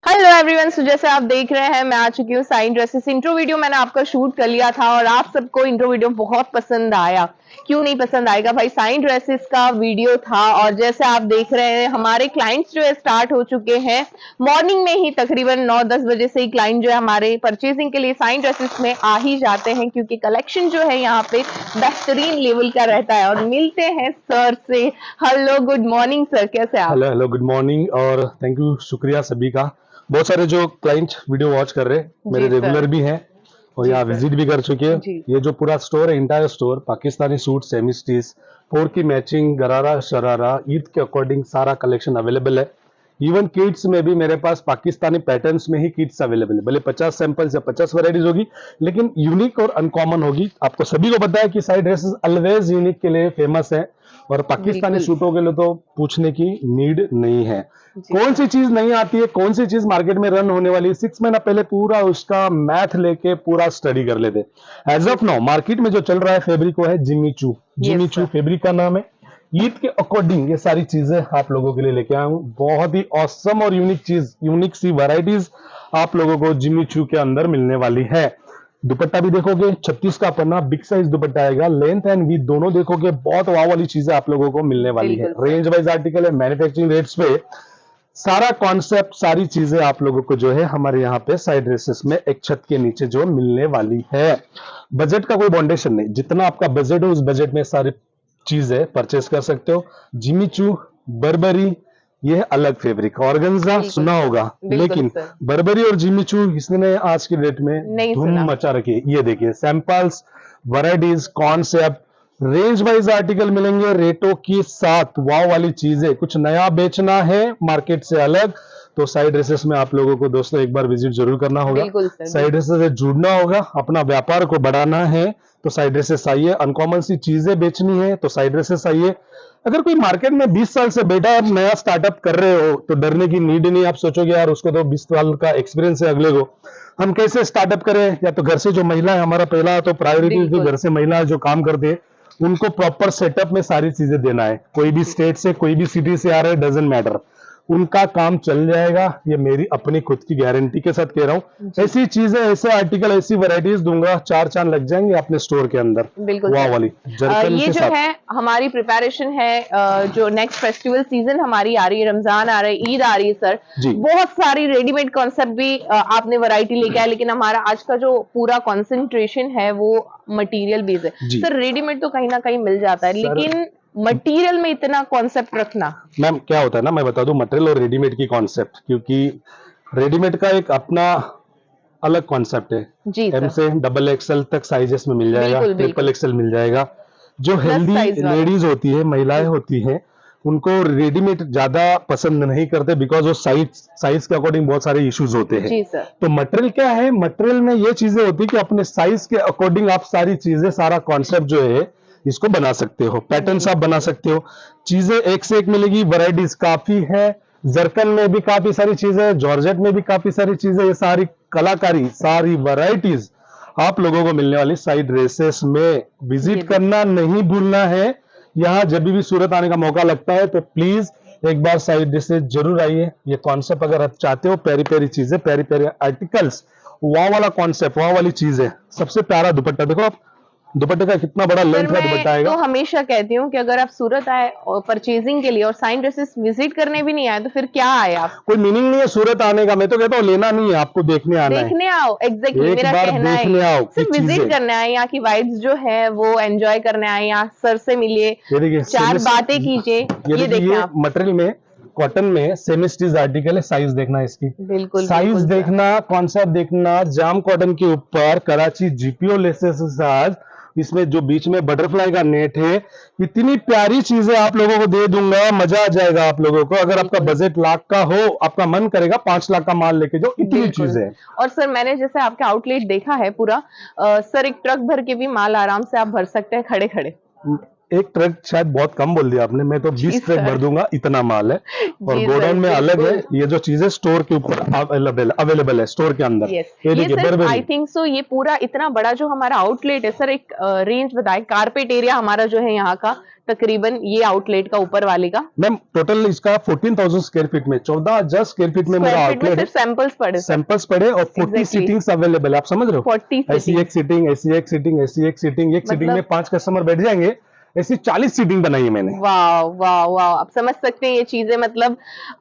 Hello everyone, सो जैसे आप देख रहे हैं मैं आ चुकी हूँ साइन ड्रेसेस। इंट्रो वीडियो मैंने आपका शूट कर लिया था और आप सबको इंट्रो वीडियो बहुत पसंद आया। क्यों नहीं पसंद आएगा भाई, साइन ड्रेसेस का वीडियो था। और जैसे आप देख रहे हैं हमारे क्लाइंट्स जो है स्टार्ट हो चुके हैं मॉर्निंग में ही, तकरीबन 9-10 बजे से ही क्लाइंट जो है हमारे परचेजिंग के लिए साइन ड्रेसेस में आ ही जाते हैं, क्योंकि कलेक्शन जो है यहाँ पे बेहतरीन लेवल का रहता है। और मिलते हैं सर से। हेलो, गुड मॉर्निंग सर, कैसे आप? हेलो हेलो गुड मॉर्निंग और थैंक यू, शुक्रिया सभी का। बहुत सारे जो क्लाइंट वीडियो वॉच कर रहे हैं मेरे जी सर। रेगुलर भी हैं और जी यहाँ सर। विजिट भी कर चुके हैं। जी। ये जो पूरा स्टोर है, entire store Pakistani suit, semi stitch, four की मैचिंग, गरारा शरारा, ईद के अकॉर्डिंग सारा कलेक्शन अवेलेबल है। इवन किड्स में भी मेरे पास पाकिस्तानी पैटर्न्स में ही किड्स अवेलेबल है। भले 50 सैंपल्स या 50 वैरायटीज होगी, लेकिन यूनिक और अनकॉमन होगी। आपको सभी को पता है कि साइड ड्रेसेस ऑलवेज यूनिक के लिए फेमस है और पाकिस्तानी बिल्कुल। सूटों के लिए तो पूछने की नीड नहीं है। जी कौन सर। सी चीज नहीं आती है, कौन सी चीज मार्केट में रन होने वाली है, 6 महीना पहले पूरा उसका मैथ लेके पूरा स्टडी कर लेते। एज जी ऑफ नाउ सर। मार्केट में जो चल रहा है फैब्रिक वो है जिमी चू। जिमी यस चू सर। फैब्रिक का नाम है। ईद के अकॉर्डिंग ये सारी चीजें आप लोगों के लिए लेके आया हूँ। बहुत ही ऑसम और यूनिक चीज, यूनिक सी वैरायटीज आप लोगों को जिमी चू के अंदर मिलने वाली है। दुपट्टा भी देखोगे 36 का पन्ना, बिग साइज दुपट्टा आएगा। लेंथ एंड विड्थ दोनों देखोगे, बहुत वाव वाली चीजें आप लोगों को मिलने वाली है। बिल्कुल सर। रेंज वाइज आर्टिकल है, मैन्युफैक्चरिंग रेट्स पे सारा कॉन्सेप्ट, सारी चीजें आप लोगों को जो है हमारे यहाँ पे साइड ड्रेसेस में एक छत के नीचे जो मिलने वाली है। बजट का कोई बाउंडेशन नहीं, जितना आपका बजट हो उस बजट में सारी चीजें परचेस कर सकते हो। जिमी चू, बर्बरी, ये अलग फैब्रिक। ऑर्गेन्जा बिल्कुल सुना सर। होगा, बिल्कुल लेकिन सर। बर्बरी और जिमी चू इसने आज की डेट में नहीं धूम सुना। मचा रखी है। ये देखिए samples, varieties, concept, range wise article मिलेंगे रेटों के साथ। वाव वाली चीजें, कुछ नया बेचना है मार्केट से अलग, तो साइड ड्रेसेस में आप लोगों को दोस्तों एक बार विजिट जरूर करना होगा। बिल्कुल सर। साइड बिल्कुल। ड्रेसेस से जुड़ना होगा, अपना व्यापार को बढ़ाना है तो साइड ड्रेसेस आइए। अनकॉमन सी चीजें बेचनी है तो साइड ड्रेसेस आइए। अगर कोई मार्केट में 20 साल से बैठा है, नया स्टार्टअप कर रहे हो, तो डरने की नीड नहीं। आप सोचोगे यार उसको तो 20 साल का एक्सपीरियंस है, अगले को हम कैसे स्टार्टअप करें। या तो घर से जो महिला है, हमारा पहला तो प्रायोरिटी थी बिल्कुल। घर से महिला जो काम करते हैं उनको प्रॉपर सेटअप में सारी चीजें देना है। कोई भी जी स्टेट से, कोई भी सिटी से आ रहे हैं, डजेंट मैटर, उनका काम चल जाएगा। ये मेरी अपनी खुद की गारंटी के साथ कह रहा हूँ। जी। ऐसी चीजें, ऐसे आर्टिकल, ऐसी वैरायटीज दूंगा, चार चांद लग जाएंगे अपने स्टोर के अंदर। बिल्कुल वाह सर। वाली जरकन ये के जो साथ। है हमारी प्रिपरेशन है, जो नेक्स्ट फेस्टिवल सीजन हमारी आ रही है, रमजान आ रहा है, ईद आ रही है सर। जी बहुत सारी रेडीमेड कॉन्सेप्ट भी आपने वैरायटी लेके आए, लेकिन हमारा आज का जो पूरा कंसंट्रेशन है वो मटेरियल बेस्ड है। जी सर रेडीमेड तो कहीं ना कहीं मिल जाता है, सर। लेकिन मटेरियल में इतना कॉन्सेप्ट रखना। मैम क्या होता है ना, मैं बता दूं मटेरियल और रेडीमेड की कॉन्सेप्ट, क्योंकि रेडीमेड का एक अपना अलग कॉन्सेप्ट है। G M sir. से डबल एक्सएल तक साइजेस में मिल जाएगा, बिल्कुल ट्रिपल बिल्कुल। एक्सएल मिल जाएगा। जो प्लस हेल्दी साइज वाला। लेडीज होती है, महिलाएं जी। होती हैं, उनको रेडीमेड ज्यादा पसंद नहीं करते, बिकॉज वो साइज साइज के अकॉर्डिंग बहुत सारे इश्यूज होते हैं। जी सर। तो मटेरियल क्या है, मटेरियल में ये चीजें होती है कि अपने साइज के अकॉर्डिंग आप सारी चीजें, सारा कॉन्सेप्ट जो है इसको बना सकते हो, पैटर्न्स आप बिल्कुल। बना सकते हो। चीजें एक से एक मिलेगी, वैरायटीज काफी है। जरकन में भी काफी सारी चीजें, जॉर्जेट में भी काफी सारी चीजें, ये सारी कलाकारी, सारी वैरायटीज आप लोगों को मिलने वाली साइड ड्रेसेस में। ये विजिट देखिए। करना नहीं भूलना है। यहाँ जब भी सूरत आने का मौका लगता है तो प्लीज एक बार साइड ड्रेसेस जरूर आइए। ये कॉन्सेप्ट अगर आप चाहते हो, प्यारी प्यारी चीजें, प्यारी प्यारी आर्टिकल्स, वहां वाला कॉन्सेप्ट, वहां वाली चीजें, सबसे प्यारा दुपट्टा देखो आप। दुपट्टे का कितना बड़ा सर लेंथ का मैं दुपट्टा तो आएगा। हमेशा कहती हूँ कि अगर आप सूरत आए और परचेजिंग के लिए और साइन ड्रेसेस विजिट करने भी नहीं आए तो फिर क्या आए आप? कोई मीनिंग नहीं है सूरत आने का। मैं तो कहता हूँ लेना नहीं है, आपको देखने आना है। देखने आओ, एग्जैक्टली एक मेरा बार कहना है देखने ये। आओ कि सिर्फ विजिट चीजें, करना है, यहाँ की वाइब्स जो है वो एंजॉय करने आए, यहाँ सर से मिलिए, ये देखिए चार सेमिस, बातें कीजिए। ये ये देखिए देखें ये आप। मटेरियल में, कॉटन में सेमी स्टिच आर्टिकल है। साइज देखना इसकी, बिल्कुल साइज बिल्कुल सर। देखना, कॉन्सेप्ट देखना। जाम कॉटन के ऊपर कराची जीपीओ लेसेस के साथ, इसमें जो बीच में बटरफ्लाई का नेट है, इतनी प्यारी चीजें आप लोगों को दे दूंगा, मजा आ जाएगा आप लोगों को। अगर आपका बिल्कुल बजट लाख का हो, आपका मन करेगा 5 लाख का माल लेके जाओ, इतनी बिल्कुल। चीजें हैं। और सर मैंने जैसे आपका आउटलेट देखा है पूरा, सर एक ट्रक भर के भी माल आराम से आप भर सकते हैं खड़े खड़े। एक ट्रक शायद बहुत कम बोल दिया आपने, मैं तो 20 ट्रक भर दूंगा, इतना माल है। और जी गोडाउन सर, में अलग है, बिल्कुल। ये जो चीजें स्टोर के ऊपर अवेलेबल है, स्टोर के अंदर। यस, ये ये देखिए sir I Barbari. Think so ये पूरा इतना बड़ा जो हमारा आउटलेट है सर, एक रेंज बताएं, कारपेट एरिया हमारा जो है यहाँ का तकरीबन, ये आउटलेट का ऊपर वाले का मैम टोटल इसका 14,000 स्क्वायर फीट में 14,000 स्क्वायर फीट में स्क्वायर मेरा फीट में आउटलेट है। सिर्फ सैंपल्स पड़े सर। सैंपल्स पड़े और 40 एग्जैक्टली, सीटिंग्स अवेलेबल है, आप समझ रहे हो? 40 ऐसी सिटिंग, एक सीटिंग, ऐसी एक सीटिंग, ऐसी एक सीटिंग, एक सीटिंग में मतलब 5 कस्टमर बैठ जाएंगे, ऐसी 40 सीटिंग बनाई है मैंने। वाह वाह वाह, आप समझ सकते हैं ये चीजें, मतलब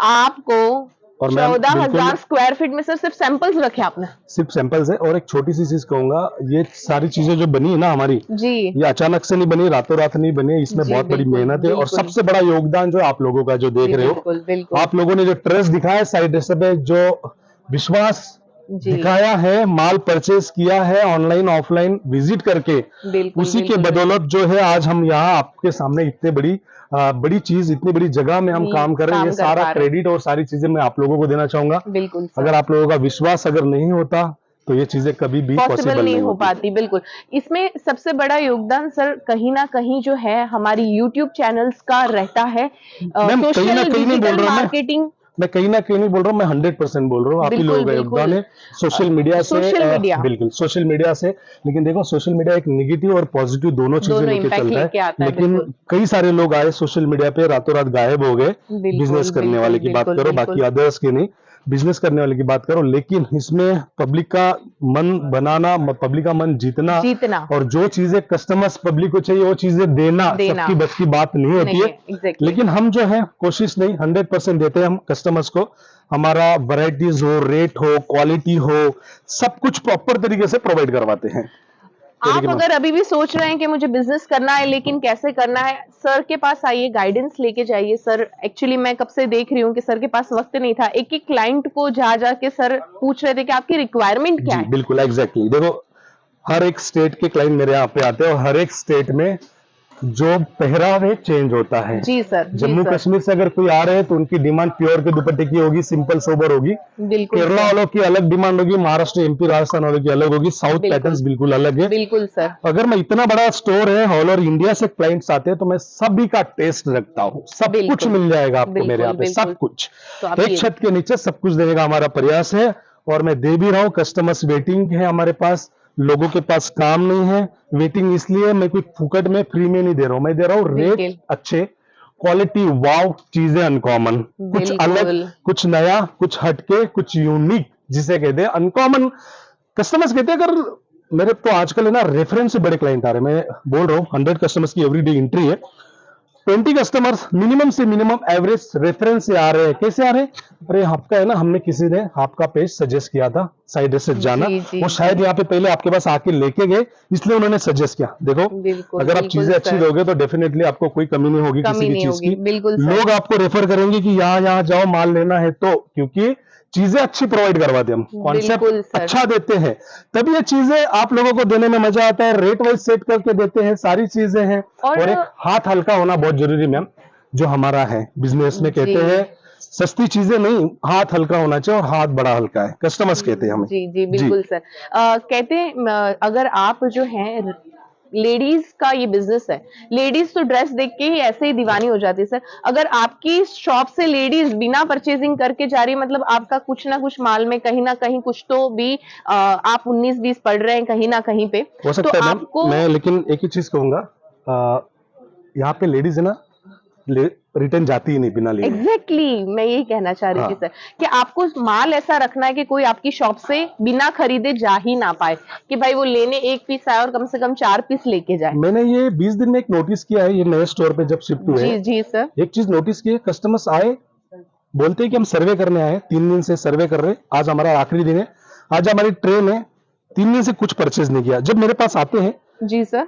आपको और मैम 14,000 बिल्कुल स्क्वायर फीट में सर सिर्फ सैंपल्स रखे आपने। सिर्फ सैंपल्स है। और एक छोटी सी चीज कहूंगा, ये सारी चीजें जो बनी है ना हमारी, जी ये अचानक से नहीं बनी, रातों रात नहीं बनी, इसमें जी, बहुत बड़ी बिल्कुल मेहनत है। और बिल्कुल सबसे बड़ा योगदान जो आप लोगों का, जो देख जी, रहे हो, बिल्कुल बिल्कुल आप लोगों ने जो ट्रस्ट दिखाया है साइड से पे, जो विश्वास जी, दिखाया है, माल परचेज किया है ऑनलाइन ऑफलाइन विजिट करके, बिल्कुल उसी के बिल्कुल बिल्कुल बदौलत जो है आज हम यहाँ आपके सामने इतने बड़ी चीज, इतनी बड़ी जगह में हम काम कर रहे हैं। ये काम कर सारा पा रहे हैं, क्रेडिट और सारी चीजें मैं आप लोगों को देना चाहूंगा। बिल्कुल सर। अगर आप लोगों का विश्वास अगर नहीं होता तो ये चीजें कभी भी पॉसिबल पॉसिबल नहीं नहीं हो होती। पाती, बिल्कुल। इसमें सबसे बड़ा योगदान सर कहीं ना कहीं जो है हमारी यूट्यूब चैनल्स का रहता है, मैम कहीं ना सोशल कहीं नहीं बोल डिजिटल रहा मार्केटिंग, मैं कहीं ना कहीं नहीं बोल रहा हूँ, मैं 100% बोल रहा हूँ, आप ही लोगों बिल्कुल का बिल्कुल, योगदान है सोशल मीडिया से। सोशल मीडिया बिल्कुल सोशल मीडिया से। लेकिन देखो सोशल मीडिया एक नेगेटिव और पॉजिटिव दोनों चीजें दोनों लेके इम्पैक्ट चलता है। लेके आता है, लेकिन बिल्कुल कई सारे लोग आए सोशल मीडिया पे, रातों रात गायब हो गए। बिजनेस बिल्कुल करने बिल्कुल वाले की बात बिल्कुल करो, बाकी बिल्कुल, अदर्स की नहीं, बिजनेस करने वाले की बात करो। लेकिन इसमें पब्लिक का मन बनाना, पब्लिक का मन जीतना, जीतना और जो चीजें कस्टमर्स पब्लिक को चाहिए वो चीजें देना देना सबकी बस की बात नहीं होती नहीं है। है, एग्जैक्टली लेकिन हम जो है कोशिश नहीं, 100% देते हैं हम कस्टमर्स को। हमारा वैरायटीज हो, रेट हो, क्वालिटी हो, सब कुछ प्रॉपर तरीके से प्रोवाइड करवाते हैं। ये आप देखिए मैम, अगर अभी भी सोच रहे हैं कि मुझे बिजनेस करना है लेकिन कैसे करना है, सर के पास आइए, गाइडेंस लेके जाइए। सर एक्चुअली मैं कब से देख रही हूँ कि सर के पास वक्त नहीं था, एक एक क्लाइंट को जा जा के सर पूछ रहे थे कि आपकी रिक्वायरमेंट क्या जी है। बिल्कुल एग्जैक्टली देखो, हर एक स्टेट के क्लाइंट मेरे यहाँ पे आते हैं, और हर एक स्टेट में जो पहरावे चेंज होता है। जी सर, जी जम्मू सर, कश्मीर से अगर कोई आ रहे हैं तो उनकी डिमांड प्योर के दुपट्टे की होगी, सिंपल सोबर होगी। बिल्कुल केरला सर, वालों की अलग डिमांड होगी, महाराष्ट्र एमपी राजस्थान वालों की अलग होगी, साउथ बिल्कुल पैटर्न्स बिल्कुल अलग है। बिल्कुल सर, अगर मैं इतना बड़ा स्टोर है, ऑल ओवर इंडिया से क्लाइंट्स आते हैं, तो मैं सभी का टेस्ट रखता हूँ। सब कुछ बिल्कुल मिल जाएगा आपको मेरे यहाँ बिल्कुल पे, सब बिल्कुल। कुछ तो आप एक ये छत के नीचे सब कुछ देने का हमारा प्रयास है। और मैं दे भी रहा हूँ, कस्टमर्स वेटिंग है हमारे पास, लोगों के पास काम नहीं है। वेटिंग इसलिए मैं कोई फुकट में फ्री में नहीं दे रहा हूँ, मैं दे रहा हूँ रेट बिल्कुल अच्छे, क्वालिटी वाव, चीजें अनकॉमन, कुछ अलग, बिल्कुल कुछ नया, कुछ हटके, कुछ यूनिक, जिसे कहते हैं अनकॉमन। कस्टमर्स कहते हैं अगर मेरे तो आजकल है ना रेफरेंस से बड़े क्लाइंट आ रहे हैं, मैं बोल रहा हूँ 100 कस्टमर्स की एवरीडे एंट्री है, 20 कस्टमर्स मिनिमम से मिनिमम एवरेज रेफरेंस से आ रहे हैं। कैसे आ रहे हैं? अरे आपका है ना, हमने किसी ने आपका पेज सजेस्ट किया था, साइड से जाना, जी जी वो जी, शायद यहाँ पे पहले आपके पास आके लेके गए, इसलिए उन्होंने सजेस्ट किया। देखो बिल्कुल अगर आप बिल्कुल चीजें अच्छी सर, दोगे तो डेफिनेटली आपको कोई कमी नहीं होगी किसी कमी भी नहीं चीज होगी, की। बिल्कुल सर, लोग आपको रेफर करेंगे कि यहाँ यहाँ जाओ माल लेना है, तो क्योंकि चीजें अच्छी प्रोवाइड करवाते हैं हम, कॉन्सेप्ट बिल्कुल सर। अच्छा देते हैं, तभी ये चीजें आप लोगों को देने में मजा आता है। रेट वाइज सेट करके देते हैं, सारी चीजें हैं। और और एक हाथ हल्का होना बहुत जरूरी मैम, जो हमारा है बिजनेस में जी कहते हैं सस्ती चीजें नहीं, हाथ हल्का होना चाहिए, और हाथ बड़ा हल्का है, कस्टमर्स कहते हैं हमें। जी जी, जी बिल्कुल सर। कहते हैं अगर आप जो हैं, लेडीज का ये बिजनेस है, लेडीज तो ड्रेस देख के ही ऐसे ही दीवानी हो जाती है सर। अगर आपकी शॉप से लेडीज बिना परचेजिंग करके जा रही है, मतलब आपका कुछ ना कुछ माल में कहीं ना कहीं कुछ तो भी आप 19-20 पढ़ रहे हैं कहीं ना कहीं पे, हो तो सकता है मैम। आपको मैं लेकिन एक ही चीज कहूंगा, यहाँ पे लेडीज है ना, रिटर्न जाती ही नहीं बिना लिए। एग्जैक्टली मैं यही कहना चाह रही थी हाँ सर, कि आपको माल ऐसा रखना है कि कोई आपकी शॉप से बिना खरीदे जा ही ना पाए, कि भाई वो लेने एक पीस आए और कम से कम 4 पीस लेके जाए। मैंने ये 20 दिन में एक नोटिस किया है, ये नए स्टोर पे जब शिफ्ट हुए जी हैं, जी सर, एक चीज नोटिस की है, कस्टमर्स आए बोलते हैं कि हम सर्वे करने आए हैं, 3 दिन से सर्वे कर रहे हैं, आज हमारा आखिरी दिन है, आज हमारी ट्रेन है, 3 दिन से कुछ परचेज नहीं किया। जब मेरे पास आते हैं जी सर,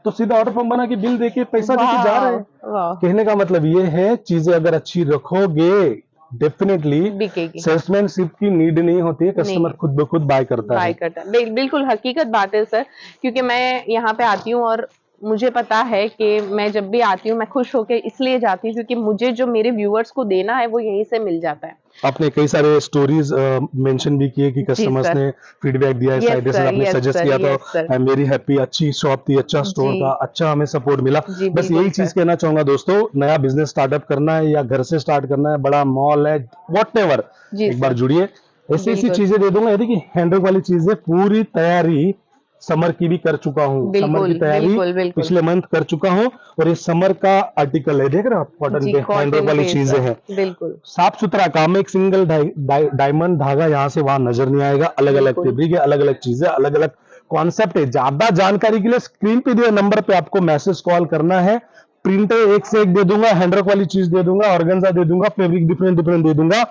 तो सीधा ऑर्डर फॉर्म बना के बिल देके पैसा देके जा रहे वाह हैं। वाह, कहने का मतलब ये है, चीजें अगर अच्छी रखोगे डेफिनेटली बिकेगी सेल्समैनशिप की नीड नहीं होती है, नहीं, कस्टमर खुद ब खुद बाय करता बाय है। करता है। बिल्कुल हकीकत बात है सर, क्योंकि मैं यहाँ पे आती हूँ और मुझे पता है कि मैं जब भी आती हूँ मैं खुश होकर इसलिए जाती हूँ क्योंकि मुझे जो मेरे व्यूअर्स को देना है वो यहीं से मिल जाता है। आपने कई सारे स्टोरीज मेंशन भी किए कि जी कस्टमर्स सर। ने फीडबैक दिया है, यस साइड सर, आपने यस सजेस्ट सर, किया तो yes sir. I am very happy. अच्छी शॉप थी, अच्छा स्टोर जी था, अच्छा हमें सपोर्ट मिला। जी बस बिल्कुल यही चीज सर। कहना चाहूंगा दोस्तों, नया बिजनेस स्टार्टअप करना है या घर से स्टार्ट करना है, बड़ा मॉल है, व्हाटएवर, जी एक बार सर। जुड़िए। ऐसी ऐसी बिल्कुल चीजें दे दूंगा। यदि कि हैंडवर्क वाली चीजें पूरी तैयारी समर की भी कर चुका हूँ, समर की बिल्कुल तैयारी बिल्कुल बिल्कुल। पिछले मंथ कर चुका हूँ। और ये समर का आर्टिकल है, देख रहे हो आप, कॉटन जी पे हैंडवर्क कॉटन वाली पे चीजें सर। हैं। बिल्कुल साफ सुथरा काम है, एक सिंगल डायमंड धागा यहाँ से वहां नजर नहीं आएगा। अलग अलग बिल्कुल। फैब्रिक है, अलग अलग चीजें, अलग अलग कॉन्सेप्ट है। ज्यादा जानकारी के लिए स्क्रीन पे दिए नंबर पे आपको मैसेज कॉल करना है। प्रिंटर एक से एक दे दूंगा, हैंडवर्क वाली चीज दे दूंगा, ऑर्गेन्जा दे दूंगा, फैब्रिक डिफरेंट डिफरेंट दे दूंगा।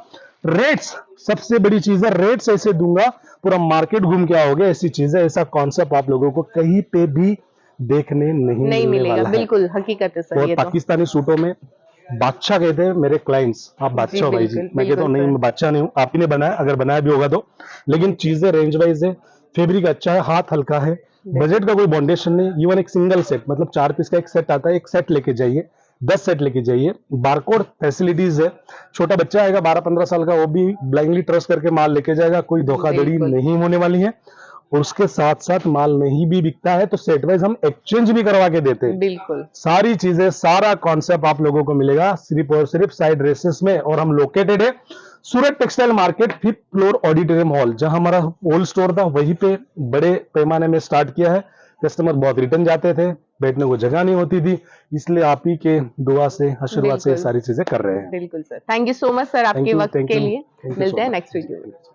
रेट्स सबसे बड़ी चीज है, रेट्स ऐसे दूंगा पूरा मार्केट घूम के आओगे। ऐसी चीज है, ऐसा कॉन्सेप्ट आप लोगों को कहीं पे भी देखने नहीं नहीं मिलने मिलेगा, वाला है। बिल्कुल हकीकत है सर और ये तो। पाकिस्तानी सूटों में बादशाह कहते हैं मेरे क्लाइंट्स। आप जी बादशाह हो भाई जी, बिल्कुल मैं कहता बिल्कुल हूँ नहीं, सर। मैं बादशाह नहीं हूँ, आप ही ने बनाया, अगर बनाया भी होगा तो। लेकिन जी चीजें रेंज वाइज है, फैब्रिक अच्छा है, हाथ हल्का है, बिल्कुल। बजट का कोई बाउंडेशन नहीं। इवन एक सिंगल सेट, मतलब 4 पीस का एक सेट आता है, एक सेट लेके जाइए, 10 सेट लेके जाइए। बारकोड फैसिलिटीज है, छोटा बच्चा आएगा 12-15 साल का, वो भी ब्लाइंडली ट्रस्ट करके माल लेके जाएगा, कोई धोखाधड़ी बिल्कुल नहीं होने वाली है। और उसके साथ साथ माल नहीं भी बिकता है तो सेट वाइज हम एक्सचेंज भी करवा के देते हैं। बिल्कुल। सारी चीजें, सारा कॉन्सेप्ट आप लोगों को मिलेगा सिर्फ और सिर्फ साइड रेसेस में। और हम लोकेटेड है Surat textile market, 5th floor, auditorium hall, जहां हमारा ओल्ड स्टोर था, वहीं पे बड़े पैमाने में स्टार्ट किया है। कस्टमर बहुत रिटर्न जाते थे, बैठने को जगह नहीं होती थी, इसलिए आप ही के दुआ से, आशीर्वाद से ये बिल्कुल सारी चीजें कर रहे हैं। बिल्कुल sir. Thank you so much sir thank आपके यू, वक्त थैंक के यू, लिए। थैंक यू मिलते सो हैं नेक्स्ट वीडियो में। मच।